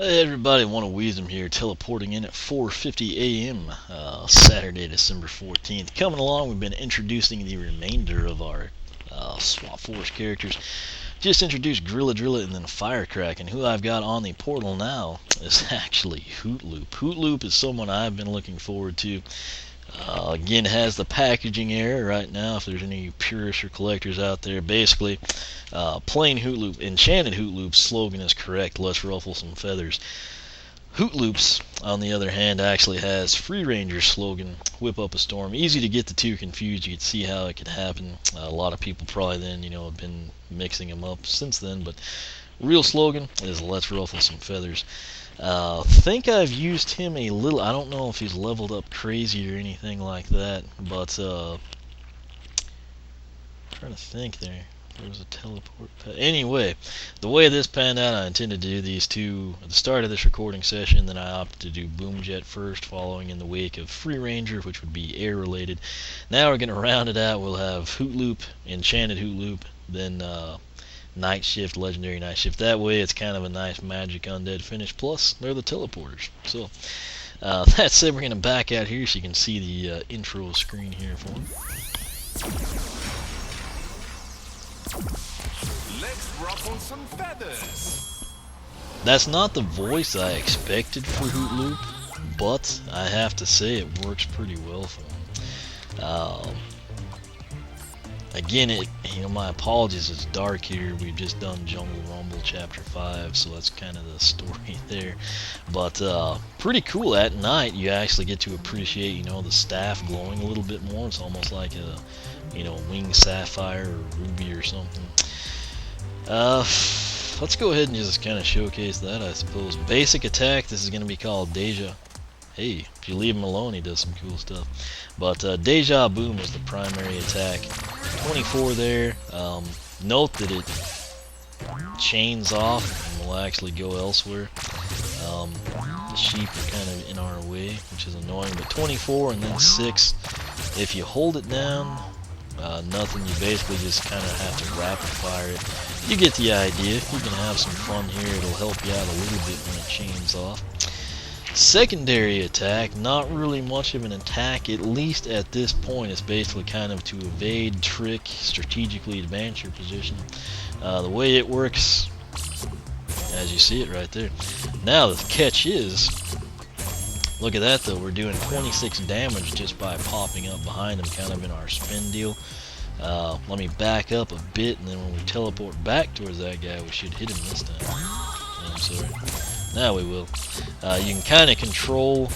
Hey everybody, One of Weezem here, teleporting in at 4:50 a.m. Saturday, December 14th. Coming along, we've been introducing the remainder of our Swap Force characters. Just introduced Drilla and then Firecrack, and who I've got on the portal now is actually Hoot Loop. Hoot Loop is someone I've been looking forward to. Again, has the packaging error right now. If there's any purists or collectors out there, basically, plain Hoot Loop, Enchanted Hoot Loop's slogan is correct. Let's ruffle some feathers. Hoot Loops, on the other hand, actually has Free Ranger's slogan, whip up a storm. Easy to get the two confused. You can see how it could happen. A lot of people probably then, have been mixing them up since then, but real slogan is let's ruffle some feathers. Think I've used him a little. I don't know if he's leveled up crazy or anything like that, but trying to think there. There was a teleport. Anyway, the way this panned out, I intended to do these two at the start of this recording session. Then I opted to do Boomjet first, following in the wake of Free Ranger, which would be air related. Now we're going to round it out. We'll have Hoot Loop, Enchanted Hoot Loop, then Night Shift, Legendary Night Shift. That way it's kind of a nice magic undead finish, plus they're the teleporters. So that said, we're going to back out here so you can see the intro screen here for me. Let's ruffle some feathers. That's not the voice I expected for Hoot Loop, but I have to say it works pretty well for him. Again, my apologies, it's dark here. We've just done Jungle Rumble Chapter 5, so that's kind of the story there. But pretty cool. At night, you actually get to appreciate, the staff glowing a little bit more. It's almost like a, winged sapphire or ruby or something. Let's go ahead and just kind of showcase that, I suppose. Basic attack, this is going to be called Deja. Hey, if you leave him alone, he does some cool stuff. But Deja Boom is the primary attack. 24 there. Note that it chains off and will actually go elsewhere. The sheep are kind of in our way, which is annoying. But 24 and then 6. If you hold it down, nothing. You basically just kind of have to rapid fire it. You get the idea. You can have some fun here. It'll help you out a little bit when it chains off. Secondary attack, not really much of an attack, at least at this point. It's basically kind of to evade, trick, strategically advance your position. The way it works, as you see it right there. Now the catch is, look at that though, we're doing 26 damage just by popping up behind him, kind of in our spin deal. Let me back up a bit, and then when we teleport back towards that guy, we should hit him this time. I'm sorry. Now we will. You can kind of control,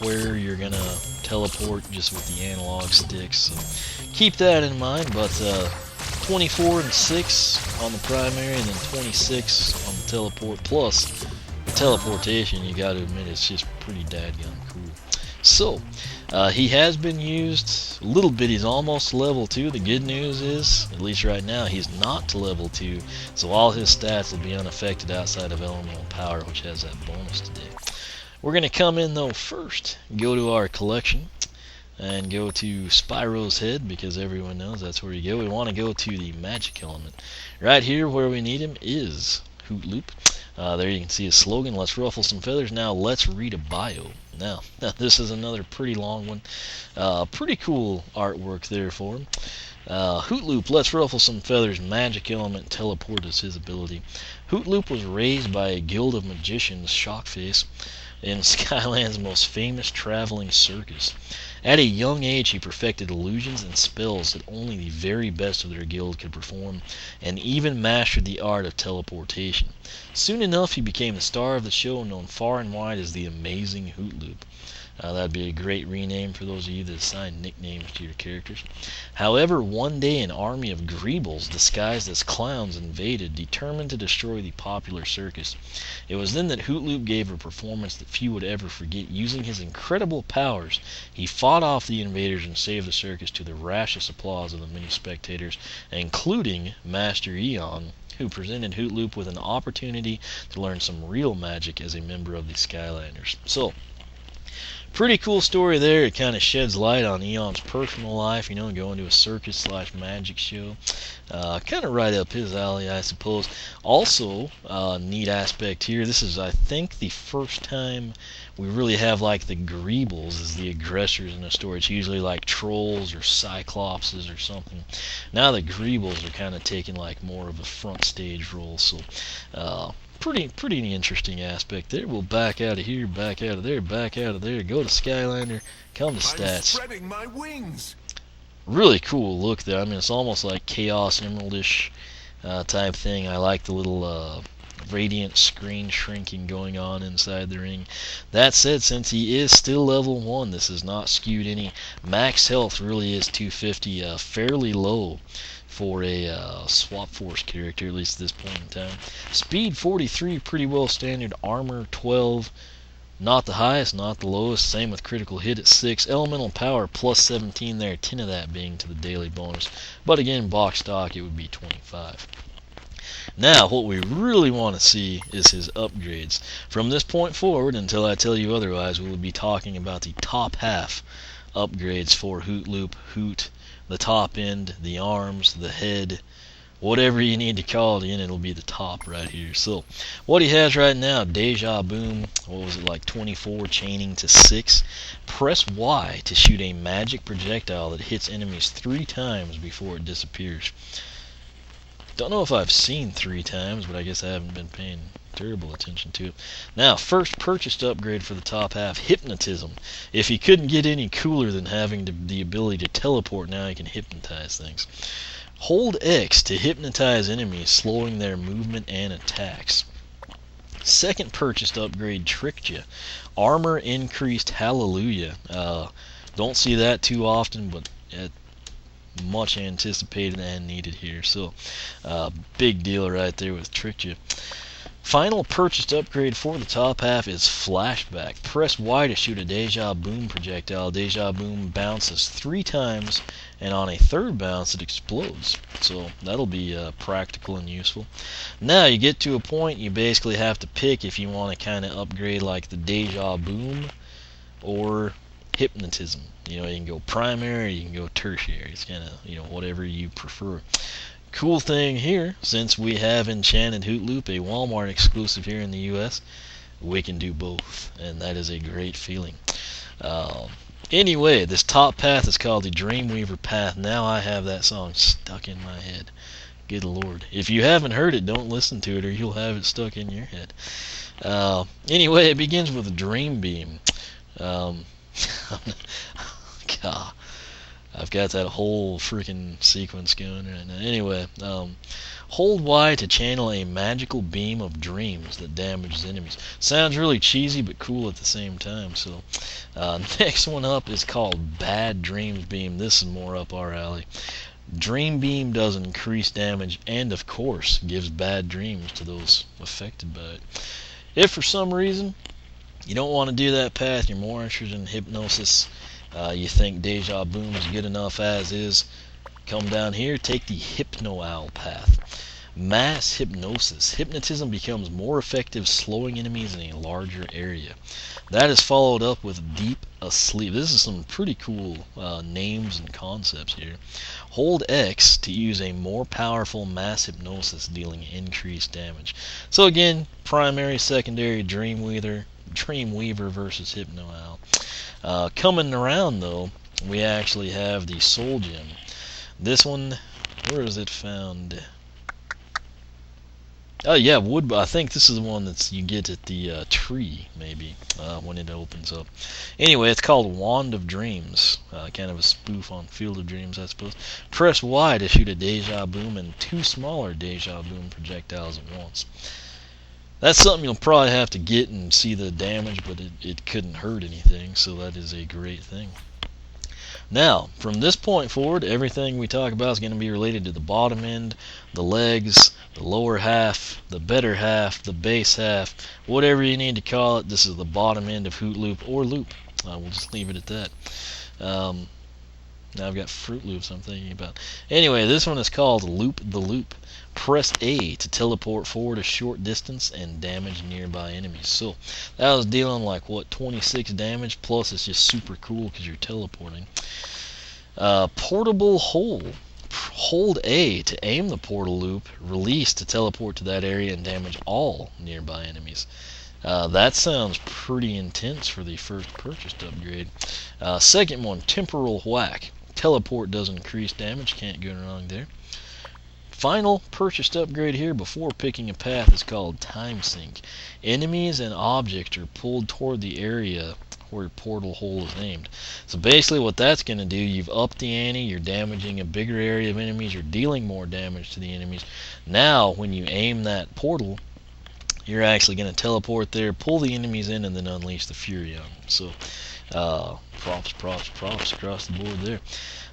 where you're going to teleport just with the analog sticks. So keep that in mind, but 24 and 6 on the primary, and then 26 on the teleport, plus the teleportation, you got to admit, it's just pretty dadgum cool. So, he has been used a little bit. He's almost to level 2. The good news is, at least right now, he's not to level 2. So all his stats will be unaffected outside of elemental power, which has that bonus today. We're going to come in, though, first, go to our collection, and go to Spyro's Head, because everyone knows that's where you go. We want to go to the magic element. Right here, where we need him, is Hoot Loop. There you can see his slogan, let's ruffle some feathers. Now let's read a bio. Now this is another pretty long one. Pretty cool artwork there for him. Hoot Loop, let's ruffle some feathers, magic element, teleport is his ability. Hoot Loop was raised by a guild of magicians, Shockface, in Skyland's most famous traveling circus. At a young age, he perfected illusions and spells that only the very best of their guild could perform, and even mastered the art of teleportation. Soon enough, he became the star of the show, known far and wide as the Amazing Hoot Loop. That'd be a great rename for those of you that assign nicknames to your characters. However, one day an army of Greebles disguised as clowns invaded, determined to destroy the popular circus. It was then that Hoot Loop gave a performance that few would ever forget. Using his incredible powers, he fought off the invaders and saved the circus to the raucous applause of the many spectators, including Master Eon, who presented Hoot Loop with an opportunity to learn some real magic as a member of the Skylanders. So, pretty cool story there. It kind of sheds light on Eon's personal life, you know, going to a circus slash magic show. Kind of right up his alley, I suppose. Also, neat aspect here, this is, I think, the first time we really have like the Greebles as the aggressors in a story. It's usually like trolls or cyclopses or something. Now the Greebles are kind of taking like more of a front stage role, so pretty interesting aspect there. We'll back out of here, back out of there, back out of there, go to Skylander, come to stats. I'm spreading my wings. Really cool look there. I mean, it's almost like Chaos Emeraldish type thing. I like the little radiant screen shrinking going on inside the ring. That said, since he is still level 1, this is not skewed any. Max health really is 250, fairly low for a Swap Force character, at least at this point in time. Speed 43, pretty well standard. Armor 12, not the highest, not the lowest. Same with critical hit at 6. Elemental power plus 17 there, 10 of that being to the daily bonus. But again, box stock, it would be 25. Now, what we really want to see is his upgrades. From this point forward, until I tell you otherwise, we will be talking about the top half upgrades for Hoot Loop, Hoot, the top end, the arms, the head, whatever you need to call it in, it'll be the top right here. So, what he has right now, Deja Boom, what was it, like 24 chaining to 6. Press Y to shoot a magic projectile that hits enemies 3 times before it disappears. Don't know if I've seen 3 times, but I guess I haven't been paying terrible attention to it. Now, first purchased upgrade for the top half, Hypnotism. If he couldn't get any cooler than having the ability to teleport, now he can hypnotize things. Hold X to hypnotize enemies, slowing their movement and attacks. Second purchased upgrade, Tricked Ya. Armor increased, hallelujah. Don't see that too often, but much anticipated and needed here. So, big deal right there with Tricked Ya. Final purchased upgrade for the top half is Flashback. Press Y to shoot a Deja Boom projectile. Deja Boom bounces 3 times, and on a 3rd bounce it explodes. So that'll be practical and useful. Now you get to a point you basically have to pick if you want to kind of upgrade like the Deja Boom or Hypnotism. You know, you can go primary, you can go tertiary. It's kind of, you know, whatever you prefer. Cool thing here, since we have Enchanted Hoot Loop, a Walmart exclusive here in the US, we can do both, and that is a great feeling. Anyway, this top path is called the Dreamweaver Path. Now I have that song stuck in my head. Good Lord. If you haven't heard it, don't listen to it, or you'll have it stuck in your head. Anyway, it begins with a Dream Beam. God, I've got that whole freaking sequence going right now. Anyway, hold Y to channel a magical beam of dreams that damages enemies. Sounds really cheesy, but cool at the same time. So, next one up is called Bad Dreams Beam. This is more up our alley. Dream Beam does increase damage and, of course, gives bad dreams to those affected by it. If for some reason you don't want to do that path, you're more interested in hypnosis, you think Deja Boom is good enough as is, come down here, take the Hypno Owl path. Mass hypnosis. Hypnotism becomes more effective, slowing enemies in a larger area. That is followed up with Deep Asleep. This is some pretty cool names and concepts here. Hold X to use a more powerful mass hypnosis, dealing increased damage. So again, primary, secondary, Dreamweaver versus Hypno Owl. Coming around though, we actually have the Soul Gem. This one, where is it found? Oh yeah, Wood. I think this is the one that you get at the tree, maybe, when it opens up. Anyway, it's called Wand of Dreams. Kind of a spoof on Field of Dreams, I suppose. Press Y to shoot a Deja Boom and 2 smaller Deja Boom projectiles at once. That's something you'll probably have to get and see the damage, but it couldn't hurt anything, so that is a great thing. Now, from this point forward, everything we talk about is going to be related to the bottom end, the legs, the lower half, the better half, the base half, whatever you need to call it. This is the bottom end of Hoot Loop or Loop. We'll just leave it at that. Now I've got Fruit Loops I'm thinking about. Anyway, this one is called Loop the Loop. Press A to teleport forward a short distance and damage nearby enemies. So that was dealing like, what, 26 damage, plus it's just super cool because you're teleporting. Portable Hole. Hold A to aim the portal loop, release to teleport to that area and damage all nearby enemies. That sounds pretty intense for the first purchased upgrade. Second one, Temporal Whack. Teleport does increase damage, can't go wrong there. Final purchased upgrade here before picking a path is called Time Sink. Enemies and objects are pulled toward the area where Portal Hole is aimed. So basically what that's going to do, you've upped the ante, you're damaging a bigger area of enemies, you're dealing more damage to the enemies. Now when you aim that portal, you're actually going to teleport there, pull the enemies in, and then unleash the fury on them. So props across the board there.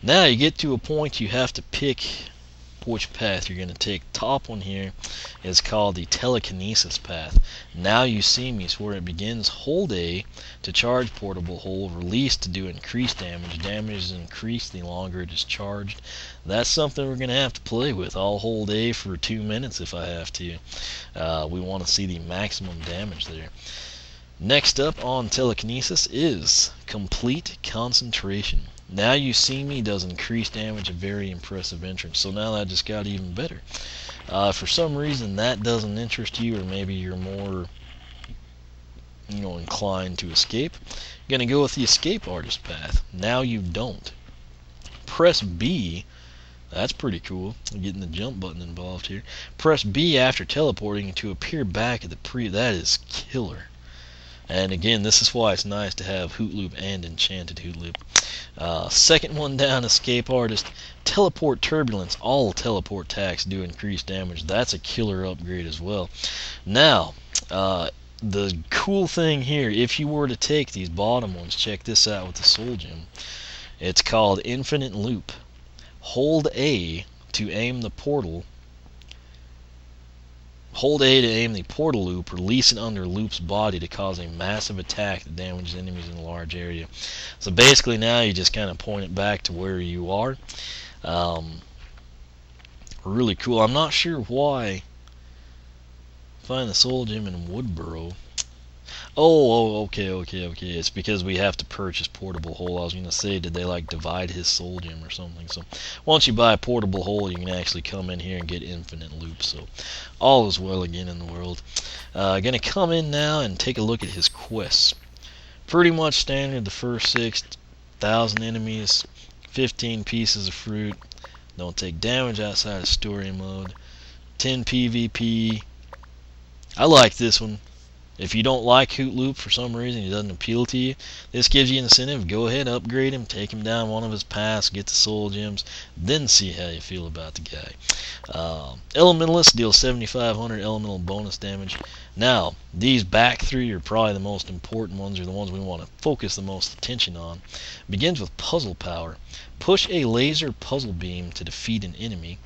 Now you get to a point you have to pick which path you're going to take. Top one here is called the telekinesis path. Now you see me, so where it begins, hold A to charge Portable Hole, release to do increased damage. Damage is increased the longer it is charged. That's something we're going to have to play with. I'll hold A for 2 minutes if I have to. We want to see the maximum damage there. Next up on telekinesis is complete concentration. Now you see me does increased damage, a very impressive entrance. So now that just got even better. For some reason that doesn't interest you, or maybe you're more inclined to escape, you're going to go with the escape artist path. Now you don't. Press B. That's pretty cool. I'm getting the jump button involved here. Press B after teleporting to appear back at the that is killer. And again, this is why it's nice to have Hoot Loop and Enchanted Hoot Loop. Second one down, Escape Artist. Teleport Turbulence. All teleport attacks do increased damage. That's a killer upgrade as well. Now, the cool thing here, if you were to take these bottom ones, check this out with the Soul Gem. It's called Infinite Loop. Hold A to aim the portal. Hold A to aim the portal loop, release it under Loop's body to cause a massive attack that damages enemies in a large area. So basically now you just kind of point it back to where you are. Really cool. I'm not sure why. Find the Soul Gem in Woodborough. Okay. It's because we have to purchase Portable Hole. I was going to say, did they like divide his Soul Gem or something? So once you buy a Portable Hole, you can actually come in here and get Infinite Loop. So all is well again in the world. Going to come in now and take a look at his quests. Pretty much standard. The first 6,000 enemies, 15 pieces of fruit. Don't take damage outside of story mode. 10 PvP. I like this one. If you don't like Hoot Loop for some reason, it doesn't appeal to you, this gives you an incentive. Go ahead, upgrade him, take him down one of his paths, get the soul gems, then see how you feel about the guy. Elementalist deals 7,500 elemental bonus damage. Now, these back three are probably the most important ones, or the ones we want to focus the most attention on. Begins with Puzzle Power. Push a laser puzzle beam to defeat an enemy.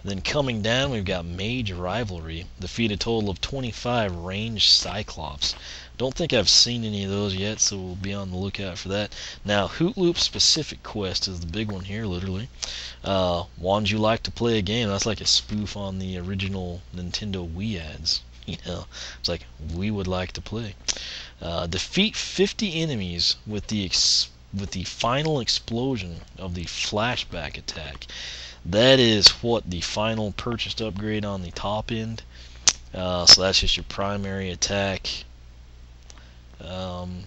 Then coming down, we've got Mage Rivalry. Defeat a total of 25 ranged Cyclops. Don't think I've seen any of those yet, so we'll be on the lookout for that. Now, Hoot Loop specific quest is the big one here, literally. Ones you like to play a game. That's like a spoof on the original Nintendo Wii ads. It's like, we would like to play. Defeat 50 enemies with the final explosion of the flashback attack. That is what the final purchased upgrade on the top end. So that's just your primary attack. Probably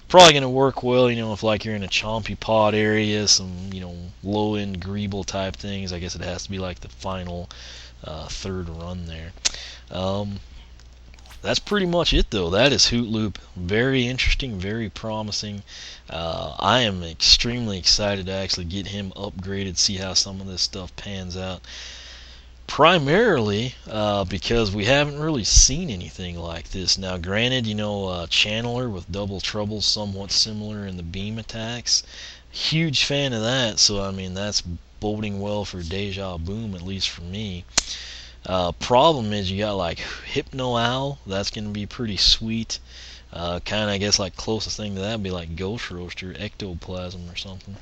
going to work well, if like you're in a chompy pod area, some, low end Greeble type things. I guess it has to be like the final third run there. That's pretty much it though. That is Hoot Loop. Very interesting, very promising. I am extremely excited to actually get him upgraded, see how some of this stuff pans out. Primarily because we haven't really seen anything like this. Now granted, Channeler with Double Trouble, somewhat similar in the beam attacks. Huge fan of that, so that's boding well for Deja Boom, at least for me. Problem is you got like Hypno Owl. That's going to be pretty sweet. Kind of, I guess, like closest thing to that would be like Ghost Roaster, Ectoplasm or something.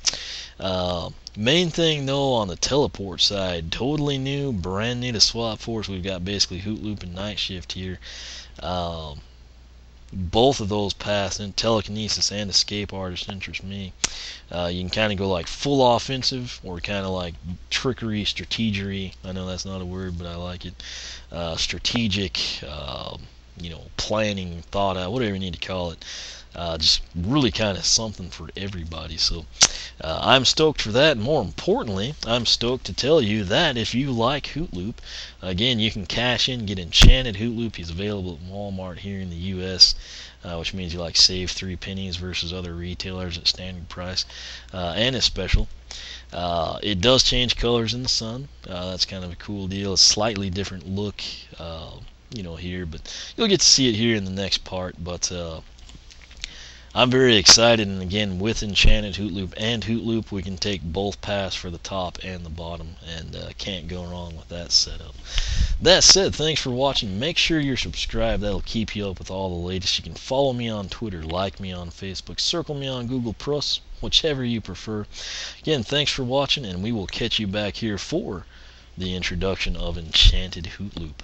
Main thing though on the teleport side, totally new, brand new to Swap Force. We've got basically Hoot Loop and Night Shift here. Both of those paths, and telekinesis and escape artist, interest me. You can kind of go like full offensive, or kind of like trickery, strategery. I know that's not a word, but I like it. Strategic, planning, thought out, whatever you need to call it. Just really kind of something for everybody. So I'm stoked for that. More importantly, I'm stoked to tell you that if you like Hoot Loop, again, you can cash in, get Enchanted Hoot Loop. He's available at Walmart here in the U.S., which means you save 3 pennies versus other retailers at standard price, and it's special. It does change colors in the sun. That's kind of a cool deal. A slightly different look, here, but you'll get to see it here in the next part. But I'm very excited, and again, with Enchanted Hoot Loop and Hoot Loop, we can take both paths for the top and the bottom, and can't go wrong with that setup. That said, thanks for watching. Make sure you're subscribed. That'll keep you up with all the latest. You can follow me on Twitter, like me on Facebook, circle me on Google+, whichever you prefer. Again, thanks for watching, and we will catch you back here for the introduction of Enchanted Hoot Loop.